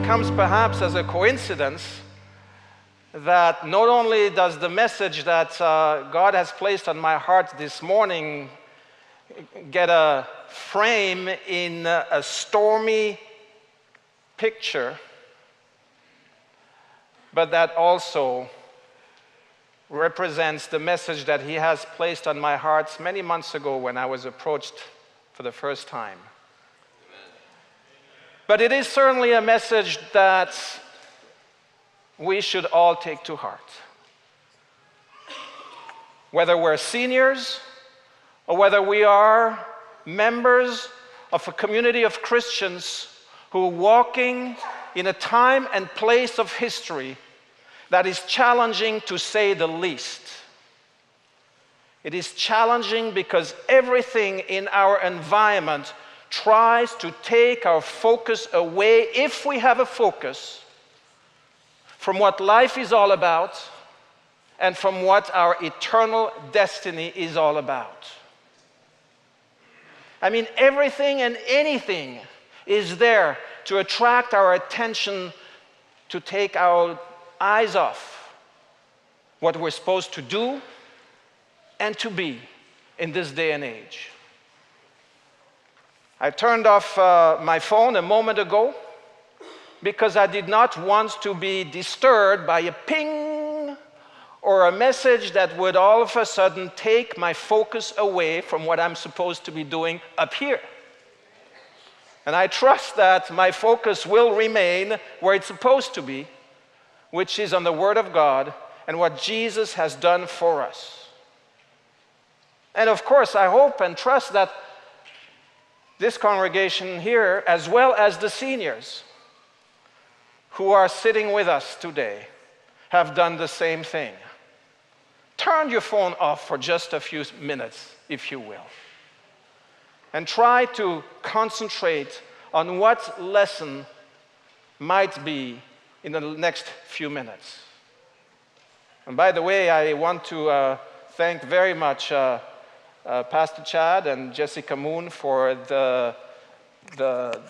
comes perhaps as a coincidence that not only does the message that God has placed on my heart this morning get a frame in a stormy picture, but that also represents the message that he has placed on my heart many months ago when I was approached for the first time. But it is certainly a message that we should all take to heart. Whether we're seniors or whether we are members of a community of Christians who are walking in a time and place of history that is challenging, to say the least. It is challenging because everything in our environment tries to take our focus away, if we have a focus, from what life is all about and from what our eternal destiny is all about. I mean, everything and anything is there to attract our attention, to take our eyes off what we're supposed to do and to be in this day and age. I turned off my phone a moment ago because I did not want to be disturbed by a ping or a message that would all of a sudden take my focus away from what I'm supposed to be doing up here. And I trust that my focus will remain where it's supposed to be, which is on the Word of God and what Jesus has done for us. And of course, I hope and trust that this congregation here, as well as the seniors who are sitting with us today, have done the same thing. Turn your phone off for just a few minutes, if you will, and try to concentrate on what lesson might be in the next few minutes. And by the way, I want to thank very much Pastor Chad and Jessica Moon for the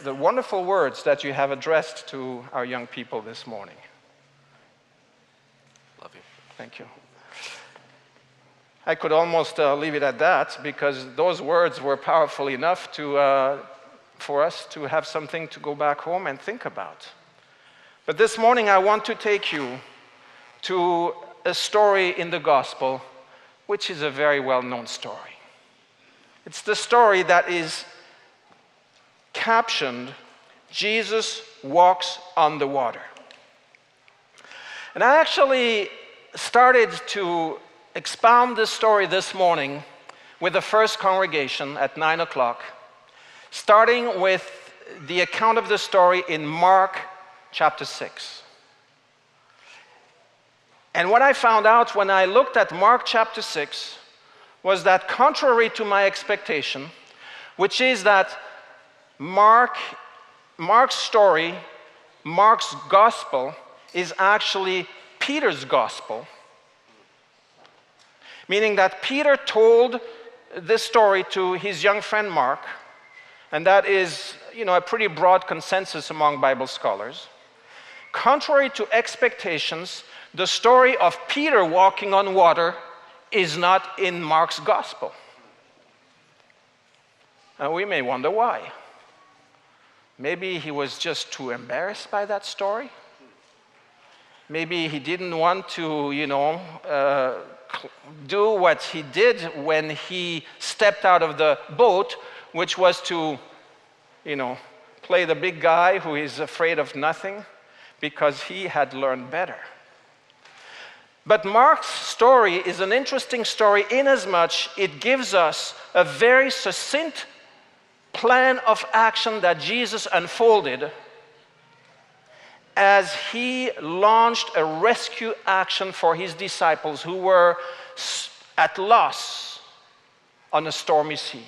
wonderful words that you have addressed to our young people this morning. Love you. Thank you. I could almost leave it at that, because those words were powerful enough for us to have something to go back home and think about. But this morning I want to take you to a story in the gospel, which is a very well-known story. It's the story that is captioned, Jesus walks on the water. And I actually started to expound this story this morning with the first congregation at 9 o'clock, starting with the account of the story in Mark chapter 6. And what I found out when I looked at Mark chapter 6 was that, contrary to my expectation, which is that Mark's story, Mark's gospel, is actually Peter's gospel, meaning that Peter told this story to his young friend Mark, and that is, a pretty broad consensus among Bible scholars. Contrary to expectations, the story of Peter walking on water is not in Mark's gospel. And we may wonder why. Maybe he was just too embarrassed by that story. Maybe he didn't want to, do what he did when he stepped out of the boat, which was to, play the big guy who is afraid of nothing, because he had learned better. But Mark's story is an interesting story inasmuch it gives us a very succinct plan of action that Jesus unfolded as he launched a rescue action for his disciples who were at loss on a stormy sea.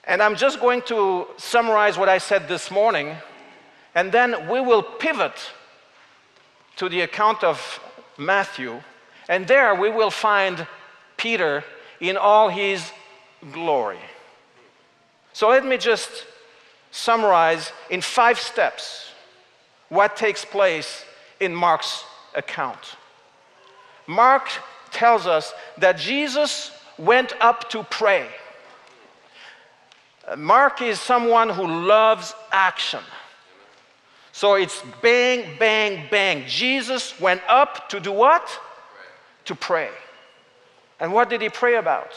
And I'm just going to summarize what I said this morning, and then we will pivot to the account of Matthew, and there we will find Peter in all his glory. So let me just summarize in 5 steps what takes place in Mark's account. Mark tells us that Jesus went up to pray. Mark is someone who loves action. So it's bang, bang, bang. Jesus went up to do what? To pray. And what did he pray about?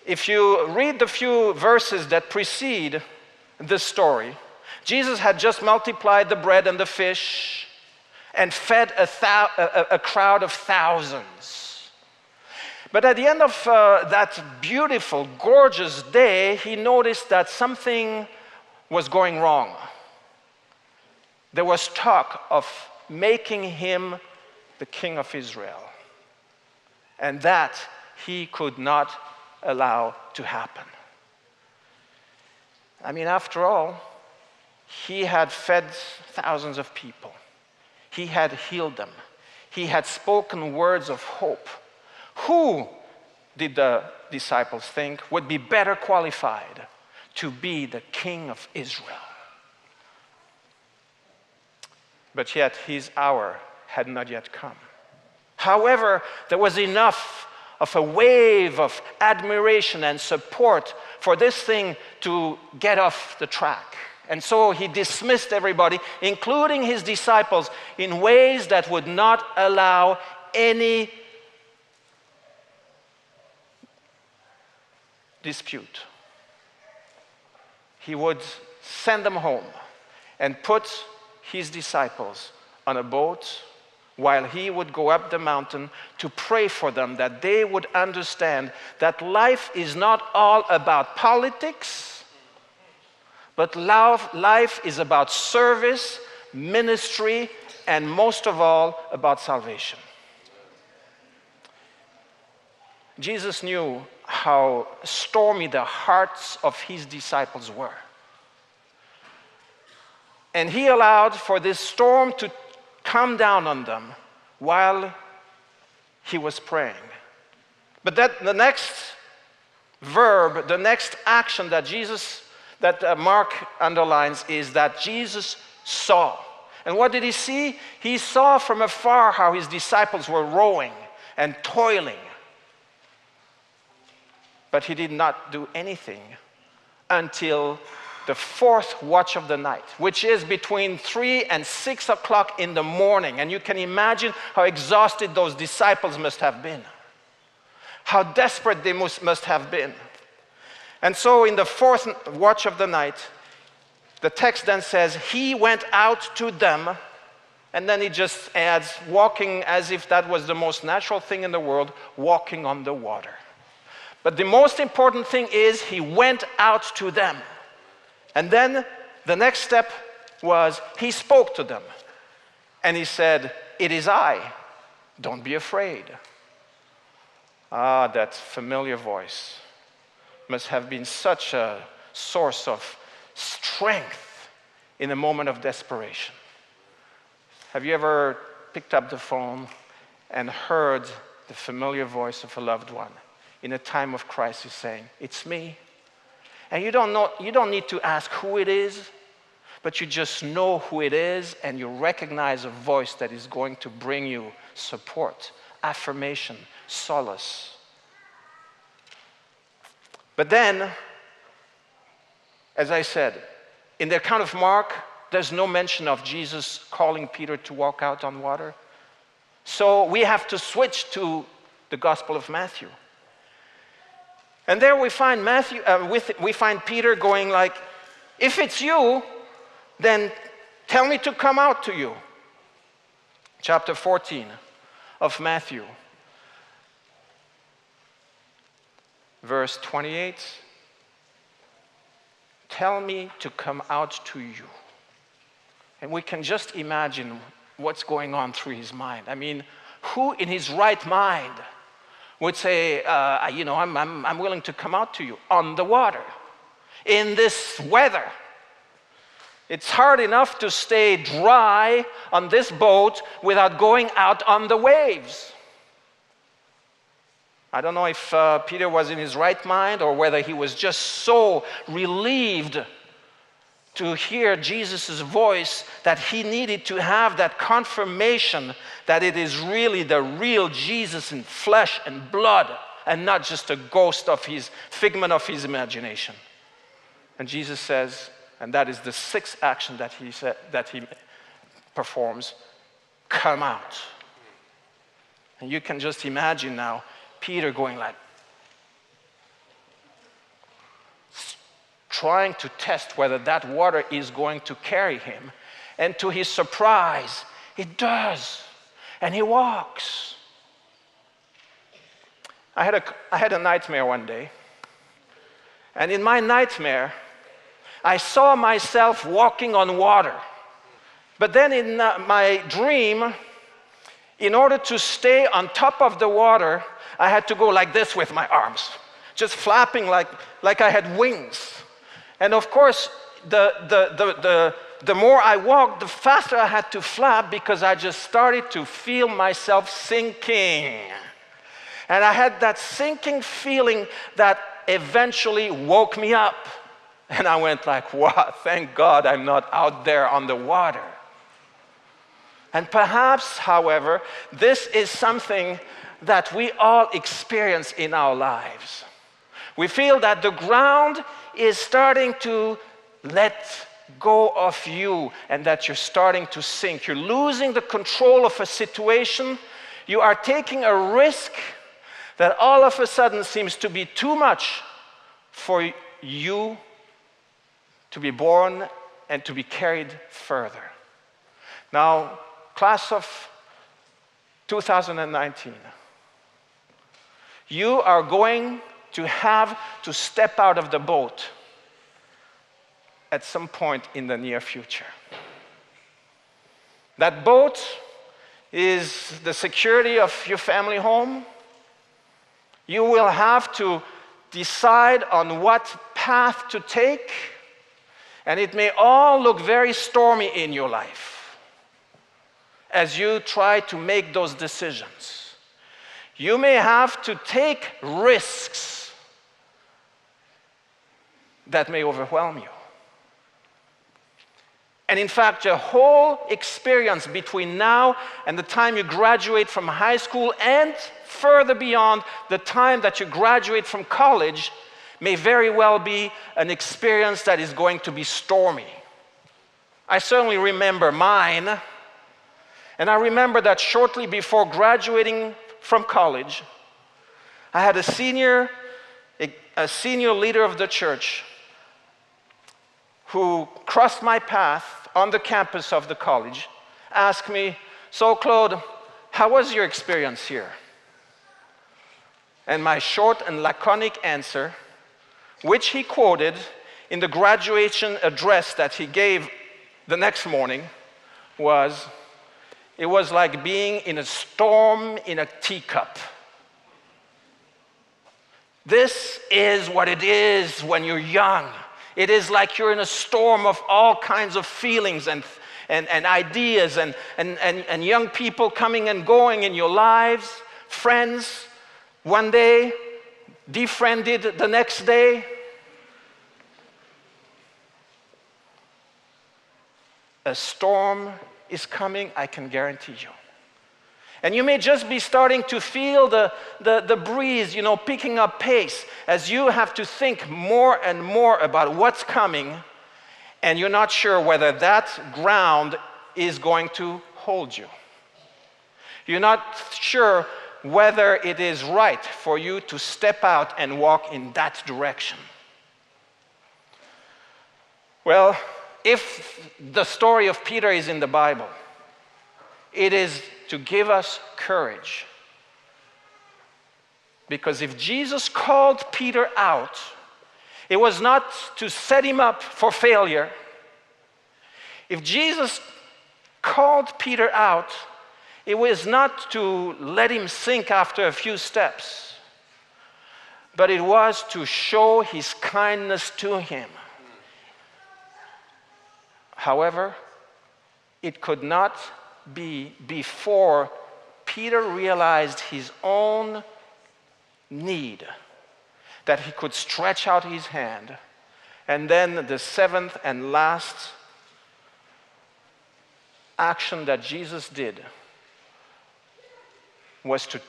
If you read the few verses that precede this story, Jesus had just multiplied the bread and the fish and fed a crowd of thousands. But at the end of that beautiful, gorgeous day, he noticed that something was going wrong. There was talk of making him the king of Israel. And that he could not allow to happen. I mean, after all, he had fed thousands of people. He had healed them. He had spoken words of hope. Who did the disciples think would be better qualified to be the king of Israel? But yet his hour had not yet come. However, there was enough of a wave of admiration and support for this thing to get off the track. And so he dismissed everybody, including his disciples, in ways that would not allow any dispute. He would send them home and put his disciples on a boat while he would go up the mountain to pray for them, that they would understand that life is not all about politics, but life is about service, ministry, and most of all, about salvation. Jesus knew how stormy the hearts of his disciples were. And he allowed for this storm to come down on them while he was praying. But the next verb, the next action that Mark underlines is that Jesus saw. And what did he see? He saw from afar how his disciples were rowing and toiling. But he did not do anything until the 4th watch of the night, which is between 3 and 6 o'clock in the morning. And you can imagine how exhausted those disciples must have been, how desperate they must have been. And so in the 4th watch of the night, the text then says, he went out to them, and then he just adds, walking as if that was the most natural thing in the world, walking on the water. But the most important thing is he went out to them. And then the next step was he spoke to them. And he said, it is I, don't be afraid. Ah, that familiar voice must have been such a source of strength in a moment of desperation. Have you ever picked up the phone and heard the familiar voice of a loved one in a time of crisis saying, it's me? And you don't need to ask who it is, but you just know who it is, and you recognize a voice that is going to bring you support, affirmation, solace. But then, as I said, in the account of Mark, there's no mention of Jesus calling Peter to walk out on water. So we have to switch to the Gospel of Matthew. And there we find we find Peter going like, if it's you, then tell me to come out to you. Chapter 14 of Matthew, verse 28. Tell me to come out to you. And we can just imagine what's going on through his mind. I mean, who in his right mind would say, I'm willing to come out to you on the water in this weather? It's hard enough to stay dry on this boat without going out on the waves. I don't know if Peter was in his right mind or whether he was just so relieved to hear Jesus' voice that he needed to have that confirmation that it is really the real Jesus in flesh and blood and not just a ghost of his figment of his imagination. And Jesus says, and that is the sixth action that he performs, come out. And you can just imagine now Peter going like, trying to test whether that water is going to carry him. And to his surprise, it does. And he walks. I had a nightmare one day. And in my nightmare, I saw myself walking on water. But then in my dream, in order to stay on top of the water, I had to go like this with my arms, just flapping like I had wings. And of course, the more I walked, the faster I had to flap because I just started to feel myself sinking. And I had that sinking feeling that eventually woke me up. And I went like, wow, thank God I'm not out there on the water. And perhaps, however, this is something that we all experience in our lives. We feel that the ground is starting to let go of you and that you're starting to sink. You're losing the control of a situation. You are taking a risk that all of a sudden seems to be too much for you to be borne and to be carried further. Now, class of 2019, you are going to have to step out of the boat at some point in the near future. That boat is the security of your family home. You will have to decide on what path to take, and it may all look very stormy in your life as you try to make those decisions. You may have to take risks that may overwhelm you. And in fact, the whole experience between now and the time you graduate from high school and further beyond the time that you graduate from college may very well be an experience that is going to be stormy. I certainly remember mine, and I remember that shortly before graduating from college, I had a senior leader of the church who crossed my path on the campus of the college, asked me, "So Claude, how was your experience here?" And my short and laconic answer, which he quoted in the graduation address that he gave the next morning, was, "It was like being in a storm in a teacup." This is what it is when you're young. It is like you're in a storm of all kinds of feelings and ideas and young people coming and going in your lives, friends, one day, defriended the next day. A storm is coming, I can guarantee you. And you may just be starting to feel the breeze, picking up pace as you have to think more and more about what's coming, and you're not sure whether that ground is going to hold you. You're not sure whether it is right for you to step out and walk in that direction. Well, if the story of Peter is in the Bible, it is to give us courage. Because if Jesus called Peter out, it was not to set him up for failure. If Jesus called Peter out, it was not to let him sink after a few steps, but it was to show his kindness to him. However, it could not be before Peter realized his own need that he could stretch out his hand. And then the seventh and last action that Jesus did was to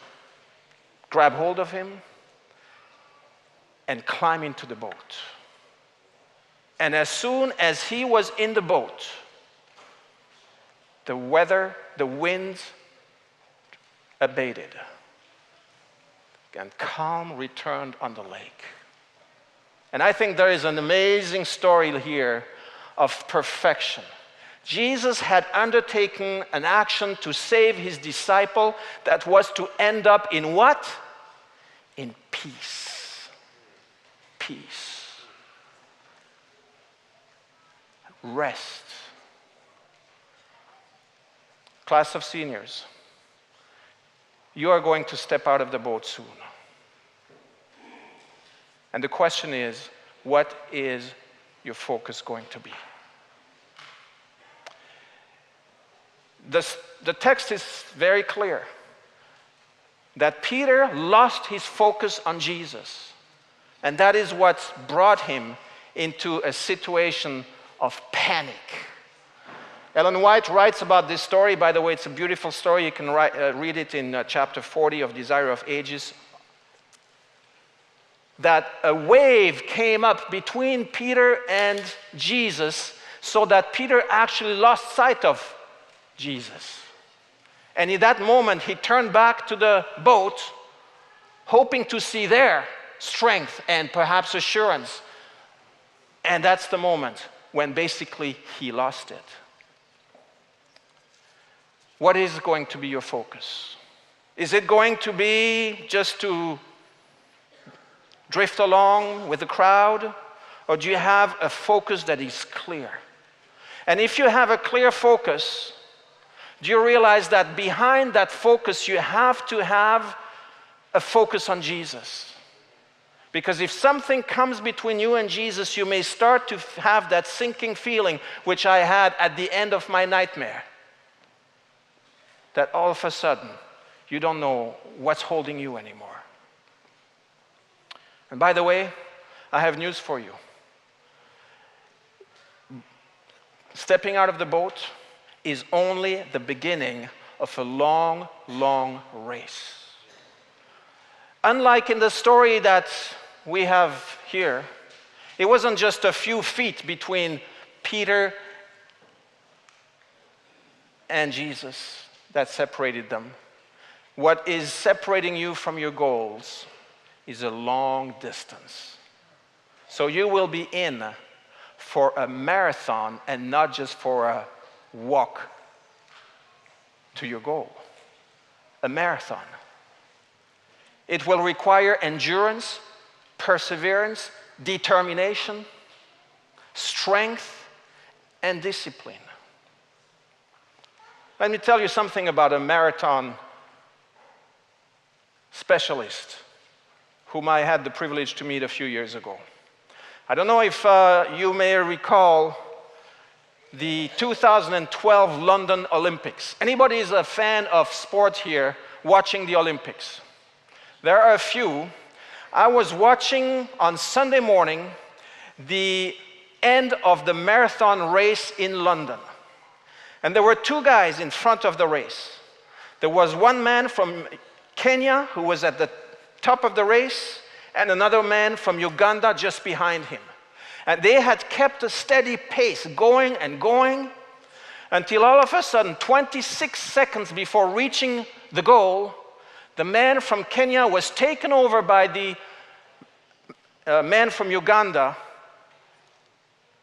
grab hold of him and climb into the boat. And as soon as he was in the boat, the winds abated, and calm returned on the lake. And I think there is an amazing story here of perfection. Jesus had undertaken an action to save his disciple that was to end up in what? In peace. Peace. Rest. Class of seniors, you are going to step out of the boat soon. And the question is, what is your focus going to be? The text is very clear that Peter lost his focus on Jesus. And that is what brought him into a situation of panic. Ellen White writes about this story. By the way, it's a beautiful story. You can read it in chapter 40 of Desire of Ages. That a wave came up between Peter and Jesus so that Peter actually lost sight of Jesus. And in that moment, he turned back to the boat, hoping to see there strength and perhaps assurance. And that's the moment when basically he lost it. What is going to be your focus? Is it going to be just to drift along with the crowd? Or do you have a focus that is clear? And if you have a clear focus, do you realize that behind that focus you have to have a focus on Jesus? Because if something comes between you and Jesus, you may start to have that sinking feeling, which I had at the end of my nightmare. That all of a sudden, you don't know what's holding you anymore. And by the way, I have news for you. Stepping out of the boat is only the beginning of a long, long race. Unlike in the story that we have here, it wasn't just a few feet between Peter and Jesus that separated them. What is separating you from your goals is a long distance. So you will be in for a marathon and not just for a walk to your goal. A marathon. It will require endurance, perseverance, determination, strength, and discipline. Let me tell you something about a marathon specialist whom I had the privilege to meet a few years ago. I don't know if you may recall the 2012 London Olympics. Anybody is a fan of sport here watching the Olympics? There are a few. I was watching on Sunday morning the end of the marathon race in London. And there were two guys in front of the race. There was one man from Kenya who was at the top of the race, and another man from Uganda just behind him. And they had kept a steady pace, going and going, until all of a sudden, 26 seconds before reaching the goal, the man from Kenya was taken over by the man from Uganda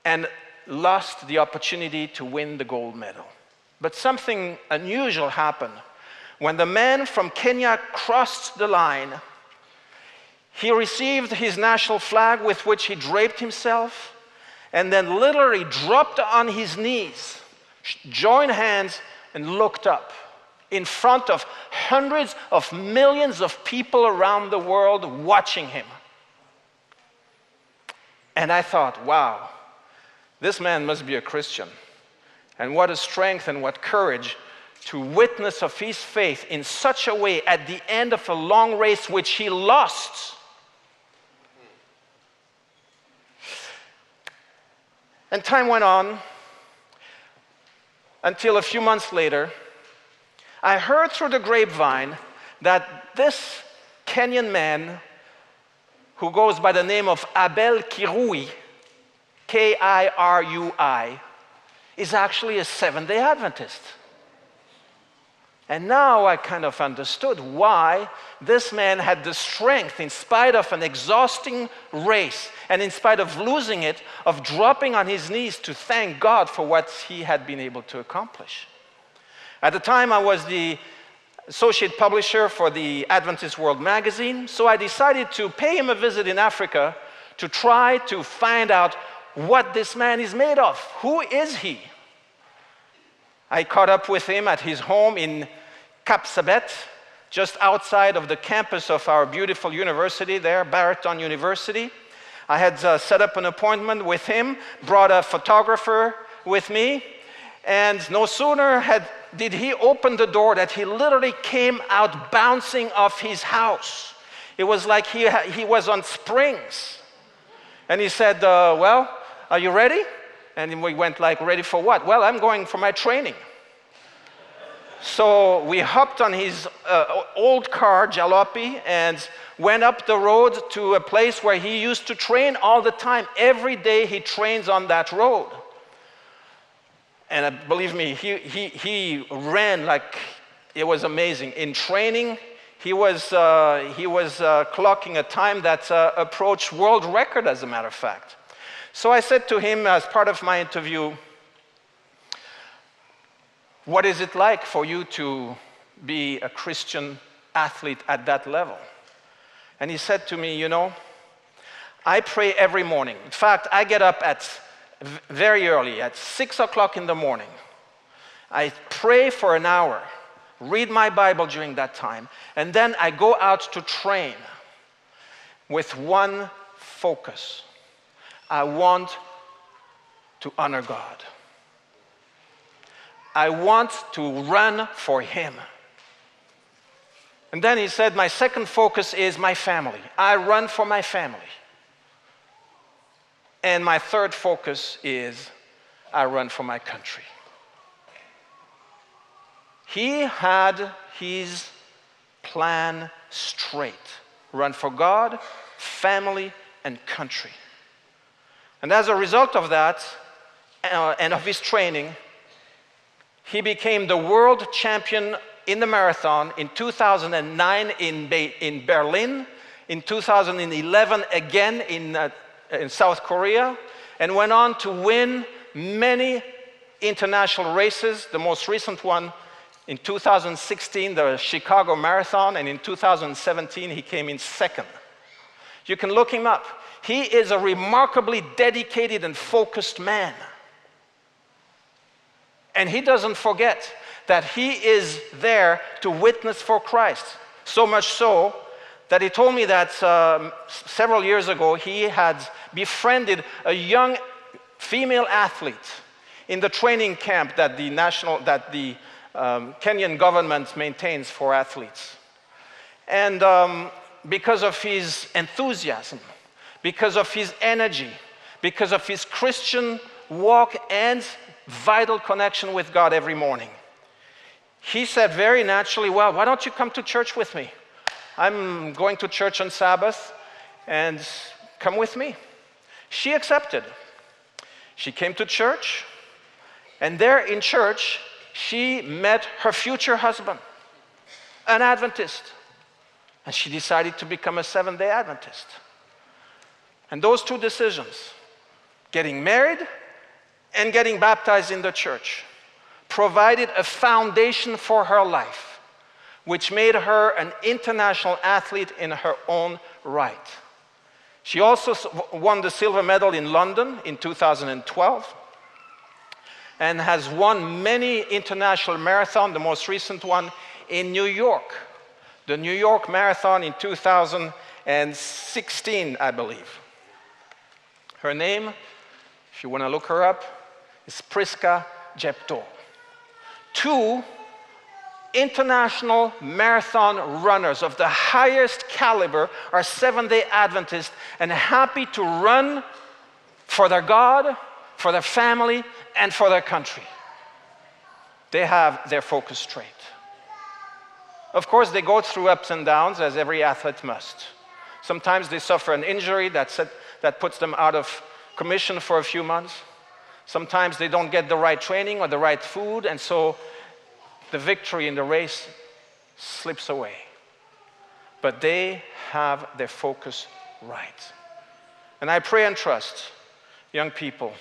and lost the opportunity to win the gold medal. But something unusual happened. When the man from Kenya crossed the line, he received his national flag with which he draped himself, and then literally dropped on his knees, joined hands, and looked up in front of hundreds of millions of people around the world watching him. And I thought, wow, this man must be a Christian. And what a strength and what courage to witness of his faith in such a way at the end of a long race which he lost. And time went on until a few months later, I heard through the grapevine that this Kenyan man who goes by the name of Abel Kirui, Kirui, is actually a Seventh-day Adventist. And now I kind of understood why this man had the strength, in spite of an exhausting race, and in spite of losing it, of dropping on his knees to thank God for what he had been able to accomplish. At the time, I was the associate publisher for the Adventist World magazine, so I decided to pay him a visit in Africa to try to find out what this man is made of. Who is he? I caught up with him at his home in Kapsabet, just outside of the campus of our beautiful university there, Barreton University. I had set up an appointment with him, brought a photographer with me, and no sooner did he open the door that he literally came out bouncing off his house. It was like he was on springs. And he said, well, are you ready? And we went like, ready for what? Well, I'm going for my training. So we hopped on his old car, Jalopy, and went up the road to a place where he used to train all the time. Every day he trains on that road. And believe me, he ran like it was amazing. In training, he was clocking a time that approached world record, as a matter of fact. So I said to him as part of my interview, what is it like for you to be a Christian athlete at that level? And he said to me, you know, I pray every morning. In fact, I get up at very early, at 6 o'clock in the morning. I pray for an hour, read my Bible during that time, and then I go out to train with one focus. I want to honor God. I want to run for Him. And then he said, my second focus is my family. I run for my family. And my third focus is I run for my country. He had his plan straight. Run for God, family, and country. And as a result of that, and of his training, he became the world champion in the marathon in 2009 in Berlin, in 2011 again in South Korea, and went on to win many international races. The most recent one in 2016, the Chicago Marathon, and in 2017 he came in second. You can look him up. He is a remarkably dedicated and focused man. And he doesn't forget that he is there to witness for Christ. So much so that he told me that several years ago he had befriended a young female athlete in the training camp that the Kenyan government maintains for athletes. And because of his enthusiasm, because of his energy, because of his Christian walk and vital connection with God every morning, he said very naturally, well, why don't you come to church with me? I'm going to church on Sabbath, and come with me. She accepted. She came to church, and there in church, she met her future husband, an Adventist, and she decided to become a Seventh-day Adventist. And those two decisions, getting married and getting baptized in the church, provided a foundation for her life, which made her an international athlete in her own right. She also won the silver medal in London in 2012 and has won many international marathons, the most recent one in New York, the New York Marathon in 2016, I believe. Her name, if you want to look her up, is Priska Jepto. Two international marathon runners of the highest caliber are Seventh-day Adventists and happy to run for their God, for their family, and for their country. They have their focus straight. Of course, they go through ups and downs, as every athlete must. Sometimes they suffer an injury that puts them out of commission for a few months. Sometimes they don't get the right training or the right food, and so the victory in the race slips away. But they have their focus right. And I pray and trust, young people,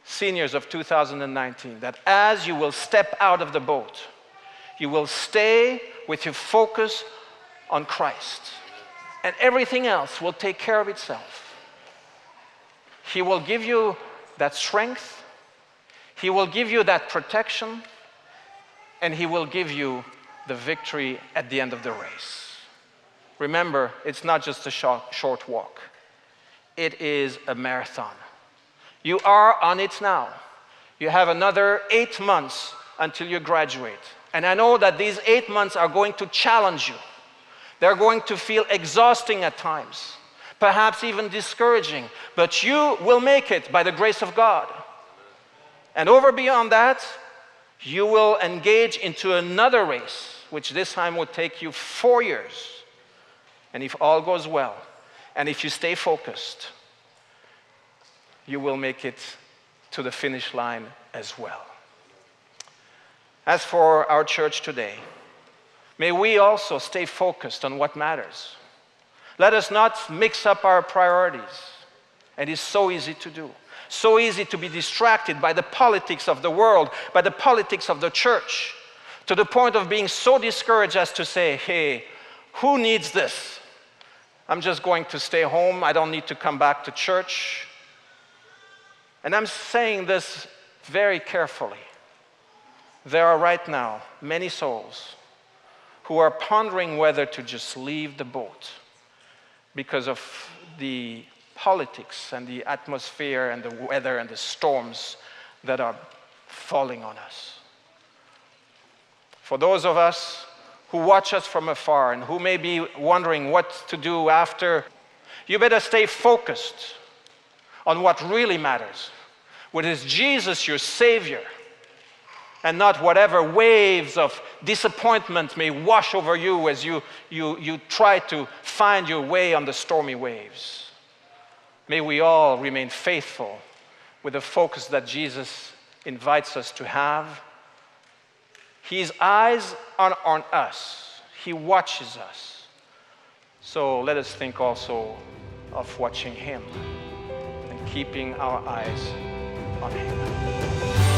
seniors of 2019, that as you will step out of the boat, you will stay with your focus on Christ. And everything else will take care of itself. He will give you that strength. He will give you that protection. And He will give you the victory at the end of the race. Remember, it's not just a short walk. It is a marathon. You are on it now. You have another 8 months until you graduate. And I know that these 8 months are going to challenge you. They're going to feel exhausting at times, perhaps even discouraging, but you will make it by the grace of God. And over beyond that, you will engage into another race, which this time will take you 4 years. And if all goes well, and if you stay focused, you will make it to the finish line as well. As for our church today, may we also stay focused on what matters. Let us not mix up our priorities. And it's so easy to do. So easy to be distracted by the politics of the world, by the politics of the church, to the point of being so discouraged as to say, hey, who needs this? I'm just going to stay home. I don't need to come back to church. And I'm saying this very carefully. There are right now many souls who are pondering whether to just leave the boat because of the politics and the atmosphere and the weather and the storms that are falling on us. For those of us who watch us from afar and who may be wondering what to do after, you better stay focused on what really matters, which is Jesus, your Savior, and not whatever waves of disappointment may wash over you as you try to find your way on the stormy waves. May we all remain faithful with the focus that Jesus invites us to have. His eyes are on us. He watches us. So let us think also of watching Him and keeping our eyes on Him.